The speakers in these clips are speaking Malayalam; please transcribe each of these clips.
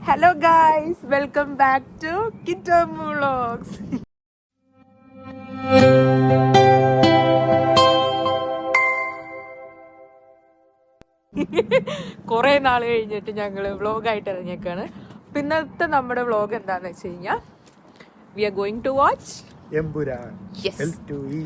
Hello guys, welcome back to Kitamu Vlogs. കുറേ നാൾ കഴിഞ്ഞിട്ട് ഞങ്ങൾ വ്ളോഗായിട്ട് ഇറങ്ങിയേക്കാണ്. അപ്പം ഇന്നത്തെ നമ്മുടെ വ്ളോഗ് എന്താണെന്ന് വെച്ച് കഴിഞ്ഞാൽ we are going to watch Empuraan. L2E.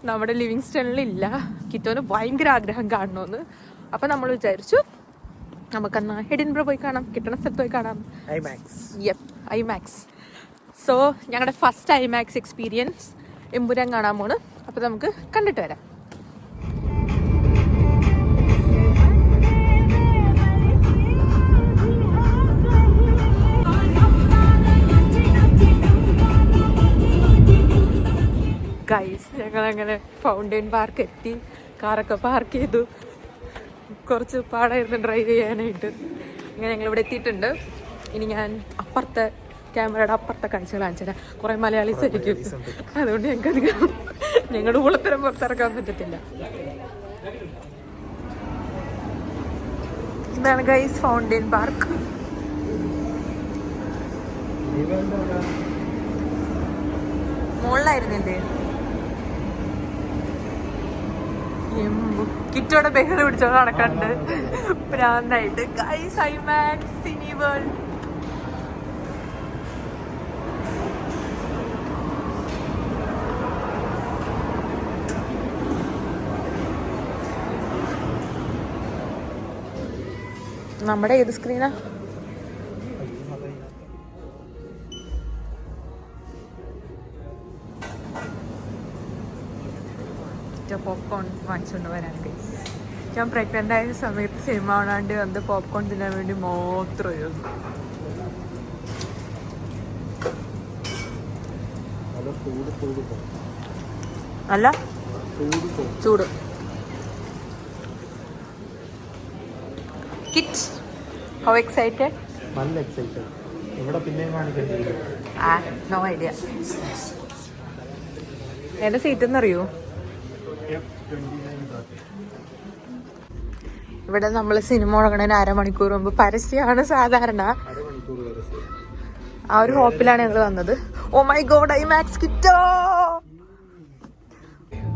നമ്മുടെ ലിവിങ്സ്റ്റണിലില്ല. കിറ്റോന് ഭയങ്കര ആഗ്രഹം കാണണമെന്ന്. അപ്പം നമ്മൾ വിചാരിച്ചു നമുക്കെന്നാ എഡിൻബ്ര പോയി കാണാം, കിട്ടണ സ്ഥലത്ത് പോയി കാണാം. ഐമാക്സ്. സോ ഞങ്ങളുടെ ഫസ്റ്റ് ഐമാക്സ് എക്സ്പീരിയൻസ് എമ്പുരാൻ കാണാൻ പോണ്. അപ്പോൾ നമുക്ക് കണ്ടിട്ട് വരാം. ഗൈസ്, ഞങ്ങളങ്ങനെ ഫൗണ്ടൈൻ പാർക്ക് എത്തി, കാറൊക്കെ പാർക്ക് ചെയ്തു. കുറച്ച് പാടായിരുന്നു ഡ്രൈവ് ചെയ്യാനായിട്ട്. ഇങ്ങനെ ഞങ്ങളിവിടെ എത്തിയിട്ടുണ്ട്. ഇനി ഞാൻ അപ്പുറത്തെ ക്യാമറയുടെ അപ്പുറത്തെ കാഴ്ചകൾ കാണിച്ചു തരാം. കുറേ മലയാളീസ് ആയിരിക്കും, അതുകൊണ്ട് ഞങ്ങൾക്കധികം ഞങ്ങളുടെ ഊളത്തരം പുറത്തിറക്കാൻ പറ്റത്തില്ല. ഇതാണ് ഗൈസ് ഫൗണ്ടൈൻ പാർക്ക്. മുകളിലായിരുന്നില്ലേ? കിറ്റോടെ ബഹളം പിടിച്ചോണ്ട് നടക്കണ്ട് പ്രാന്തായിട്ട്. Guys, IMAX cineworld. നമ്മുടെ ഏത് സ്ക്രീനാ? പോപ്കോൺ വാങ്ങിച്ചുകൊണ്ട് വരാൻ ഗൈസ്. ഞാൻ പ്രഗ്നൻ്റ് ആയ സമയത്ത് സിനിമ കാണാണ്ട് വന്ന് പോപ്കോൺ തിന്നാൻ വേണ്ടി മാത്രമായിരുന്നു. അല്ല, ചൂട്. Kit, how excited? നല്ല എക്സൈറ്റഡ്. ഇവിടെ പിന്നെയും കാണിക്കണ്ടേ? No idea. ഏതാ സീറ്റ് എന്നറിയോ? ഇവിടെ നമ്മൾ സിനിമ തുടങ്ങണതിന് അരമണിക്കൂർ മുമ്പ് പരസ്യമാണ് സാധാരണ. ആ ഒരു ഹോപ്പിലാണ് ഞങ്ങൾ വന്നത്. Oh my God, IMAX. കിറ്റോ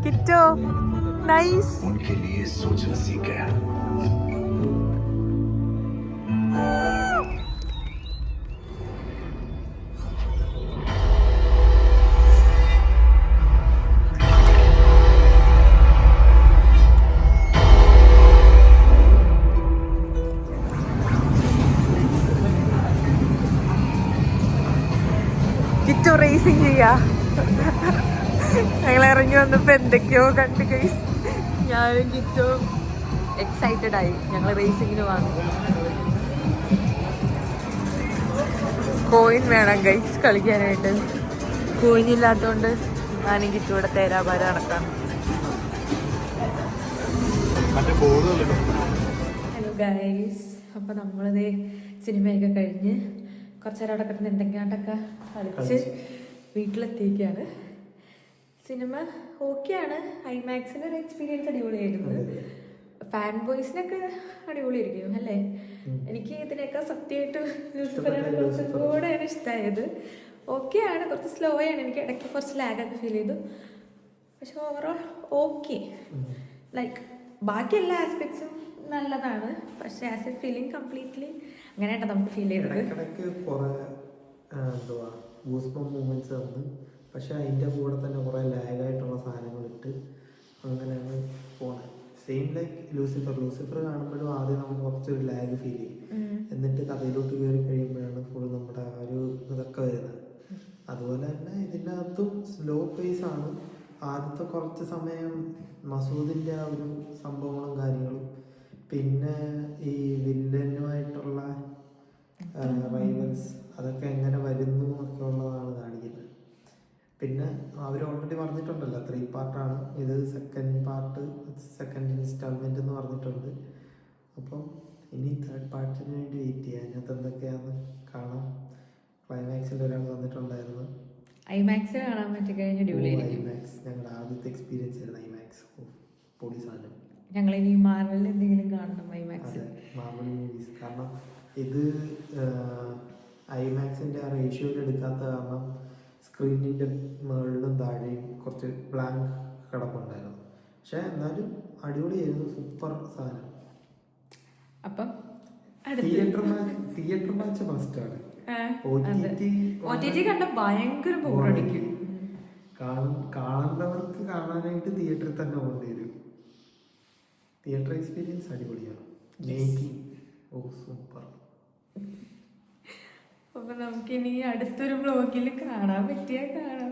കിറ്റോ നൈസ്. കിറ്റോ റേസിങ് ചെയ്യാ. ഞങ്ങൾ ഇറങ്ങി വന്നപ്പോ എന്തൊക്കെയോ കണ്ട് ഗൈസ്. ഞാനും കിറ്റോ എക്സൈറ്റഡ് ആയി. ഞങ്ങൾ റേസിങ്ങിന് വാങ്ങി. കോയിൻ വേണം ഗൈസ് കളിക്കാനായിട്ട്. കോയിൻ ഇല്ലാത്തോണ്ട് ഞാനും കിറ്റും ഇവിടെ തേരാപാര നടക്കാം. ഹലോ ഗൈസ്, അപ്പൊ നമ്മളിത് സിനിമയൊക്കെ കഴിഞ്ഞ് കുറച്ചേരം അവിടെ കിടന്ന് എന്തെങ്കിലുമൊക്കെ കളിച്ച് വീട്ടിലെത്തിയിരിക്കുകയാണ്. സിനിമ ഓക്കെയാണ്. ഐമാക്സിൻ്റെ ഒരു എക്സ്പീരിയൻസ് അടിപൊളിയായിരുന്നു. ഫാൻ ബോയ്സിനൊക്കെ അടിപൊളിയായിരിക്കും അല്ലേ? എനിക്ക് ഇതിനൊക്കെ സത്യമായിട്ട് ലൂസിഫറാണ് കുറച്ചുകൂടെയാണ് ഇഷ്ടമായത്. ഓക്കെയാണ്, കുറച്ച് സ്ലോ ആണ്. എനിക്ക് ഇടയ്ക്ക് കുറച്ച് ലാഗൊക്കെ ഫീൽ ചെയ്തു. പക്ഷെ ഓവറോൾ ഓക്കെ. ലൈക്ക് ബാക്കി എല്ലാ ആസ്പെക്ട്സും നല്ലതാണ്. പക്ഷെ ആസ് എ ഫീലിംഗ് കംപ്ലീറ്റ്ലി അങ്ങനെയായിട്ട് നമുക്ക് ഫീൽ ചെയ്തത്. മൂവ്മെന്റ്സ് വന്ന്, പക്ഷെ അതിൻ്റെ കൂടെ തന്നെ കുറേ ലാഗായിട്ടുള്ള സാധനങ്ങൾ ഇട്ട് അങ്ങനെയാണ് പോണത്. സെയിം ലൈക്ക് ലൂസിഫർ കാണുമ്പോഴും ആദ്യം നമുക്ക് കുറച്ചൊരു ലാഗ് ഫീൽ ചെയ്യും. എന്നിട്ട് കഥയിലോട്ട് കയറി കഴിയുമ്പോഴാണ് ഫുൾ നമ്മുടെ ആ ഒരു ഇതൊക്കെ വരുന്നത്. അതുപോലെ തന്നെ ഇതിൻ്റെ അകത്തും സ്ലോ പേസ് ആണ്. ആദ്യത്തെ കുറച്ച് സമയം മസൂദിൻ്റെ ആ ഒരു സംഭവങ്ങളും കാര്യങ്ങളും, പിന്നെ ഈ വില്ലനുമായിട്ടുള്ള റൈവൽസ്, അതൊക്കെ എങ്ങനെ വരുന്നു എന്നൊക്കെ ഉള്ളതാണ് കാണിക്കുന്നത്. പിന്നെ അവർ ഓൾറെഡി പറഞ്ഞിട്ടുണ്ടല്ലോ 3 പാർട്ടാണ് ഇത്. സെക്കൻഡ് ഇൻസ്റ്റാൾമെന്റ് എന്ന് പറഞ്ഞിട്ടുണ്ട്. അപ്പം ഇനി 3rd പാർട്ടിന് വേണ്ടി വെയിറ്റ് ചെയ്യാം. അതിനകത്ത് എന്തൊക്കെയാണെന്ന് കാണാം. ഐമാക്സിൻ്റെ ഒരാൾ വന്നിട്ടുണ്ടായിരുന്നു. ഐമാക്സ് കാണാൻ പറ്റി കഴിഞ്ഞ അടിപൊളിയായിരിക്കും. ഐമാക്സ് ഞങ്ങളുടെ ആദ്യത്തെ എക്സ്പീരിയൻസ് ആയിരുന്നു ഐമാക്സ്. പൊടി സാധനം. ഞങ്ങൾ ഇനി മാർവലിൽ എന്തെങ്കിലും കാണണം ഐമാക്സ്. അതെ, മാർവൽ മൂവീസ്. കാരണം ഇത് ഐമാക്സിൻ്റെ ആ റേഷ്യോയിൽ എടുക്കാത്ത കാരണം സ്ക്രീനിൻ്റെ മുകളിലും താഴെയും കുറച്ച് ബ്ലാങ്ക് കിടപ്പുണ്ടായിരുന്നു. പക്ഷെ എന്നാലും അടിപൊളിയായിരുന്നു, സൂപ്പർ സാധനം. അപ്പം തിയേറ്റർ മാച്ച് മസ്റ്റാണ്. OTT കണ്ട ഭയങ്കര ബോറടിക്കും. കാണേണ്ടവർക്ക് കാണാനായിട്ട് തിയേറ്ററിൽ തന്നെ പോകേണ്ടി വരും. തിയേറ്റർ എക്സ്പീരിയൻസ് അടിപൊളിയാണ്. സൂപ്പർ. അപ്പൊ നമുക്കിനി അടുത്തൊരു വ്ലോഗിൽ കാണാൻ പറ്റിയാൽ കാണാം.